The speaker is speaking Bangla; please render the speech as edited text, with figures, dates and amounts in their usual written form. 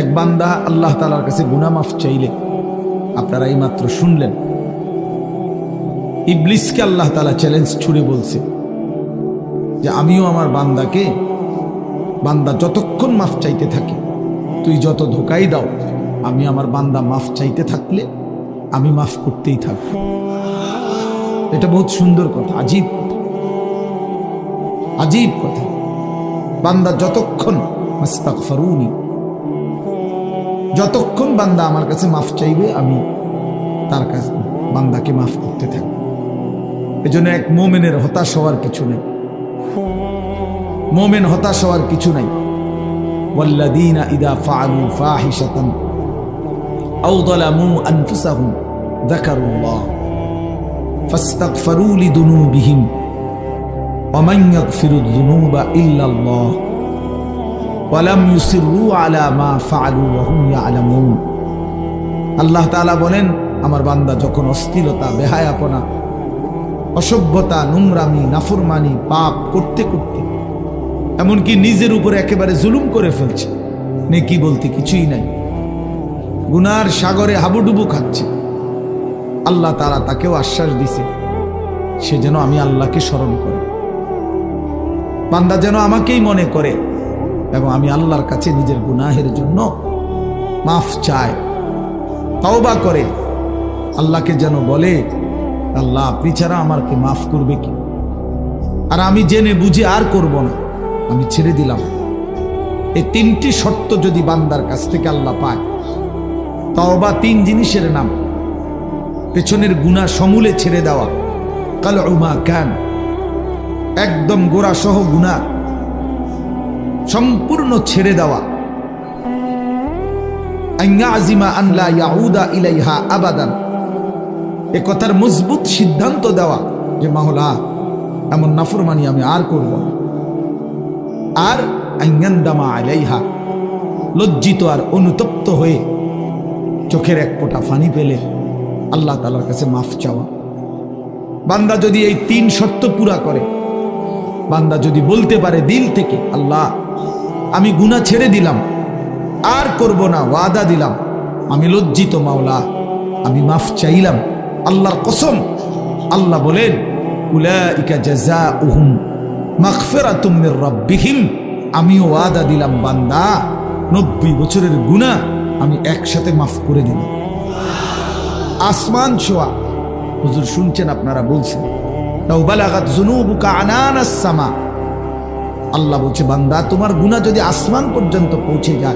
এক বান্দা আল্লাহ তাআলার কাছে গুনাহ মাফ চাইলে, আপনারা এই মাত্র শুনলেন, ইবলিসকে আল্লাহ তাআলা চ্যালেঞ্জ ছুড়ে বলছে যে আমিও আমার বান্দাকে, বান্দা যতক্ষণ মাফ চাইতে থাকে, তুই যত ধোকাই দাও, আমি আমার বান্দা মাফ চাইতে থাকলে আমি মাফ করতেই থাকব। এটা বহুত সুন্দর কথা, আজীব কথা, আজীব কথা। বান্দা যতক্ষণ আস্তাগফিরুনি, যতক্ষণ বান্দা আমার কাছে মাফ চাইবে, আমি তার কাছে বান্দাকে মাফ করতে থাকব। এজন্য এক মুমিনের হতাশ হওয়ার কিছু নেই, মুমিন হতাশ হওয়ার কিছু নাই। ওয়াল্লাযীনা ইযা ফাআলু ফাহিশাতান আও যালামু আনফুসাহুম যাকারুল্লাহ ফাস্তাগফিরু লিযুনুবিহিম ওয়া মান ইয়াগফিরুয যুনুবা ইল্লাল্লাহ ওয়া লাম ইউসিররু আলা মা ফাআলু ওয়া হুম ইয়ালামুন। আল্লাহ তাআলা বলেন, আমার বান্দা যখন অশ্লীলতা, বেহায়াপনা, অসভ্যতা, নোংরামি, নাফরমানি, পাপ করতে করতে এমনকি নিজের উপরে একেবারে জুলুম করে ফেলছে, নেকি বলতে কিছুই নাই, গুনার সাগরে হাবুডুবু খাচ্ছে, আল্লাহ তাআলা তাকেও আশ্বাস দিছে সে যেন আমি আল্লাহকে স্মরণ করে, বান্দা যেন আমাকেই মনে করে এবং আমি আল্লাহর কাছে নিজের গুনাহের জন্য মাফ চায়, তওবা করে, আল্লাহকে যেন বলে, আল্লাহ আপনি ছাড়া আমাকে মাফ করবে কি? আর আমি জেনে বুঝে আর করব না, আমি ছেড়ে দিলাম। এই তিনটি শর্ত যদি বান্দার কাছ থেকে আল্লাহ পায়, তওবা তিন জিনিসের নাম। পেছনের গুনাহ সমূলে ছেড়ে দেওয়া, কালউ মা কান, একদম গোড়া সহ গুনাহ সম্পূর্ণ ছেড়ে দেওয়া, আইয়াজিমা আন লা ইয়াউদা ইলাইহা আবাদান, এ কথার মজবুত সিদ্ধান্ত দেওয়া যে মাওলা এমন নাফরমানি আমি আর করব না। আর আইয়ান্দামা আলাইহা, লজ্জিত আর অনুতপ্ত হয়ে চোখের এক ফোঁটা পানি পেলে আল্লাহ তাআলার কাছে মাফ চাওয়া। বান্দা যদি এই তিন শর্ত পুরা করে, বান্দা যদি বলতে পারে দিল থেকে, আল্লাহ আমি গুনাহ ছেড়ে দিলাম, আর করব না, ওয়াদা দিলাম, আমি লজ্জিত মাওলা, আমি মাফ চাইলাম, আল্লাহর কসম, আল্লাহ বলেন উলাইকা জাযাউহুম মাগফিরাতুম মির রাব্বিহিম, আমিও ওয়াদা দিলাম বান্দা 90 বছরের গুনাহ আমি একসাথে মাফ করে দিলাম। আসমান ছোঁয়া, হুজুর শুনছেন, আপনারা বলছেন লাউ বালাগাত যুনুবুকা আনানাস সামা, আল্লাহ বলছে বান্দা তোমার গুনাহ যদি আসমান পর্যন্ত পৌঁছে যায়,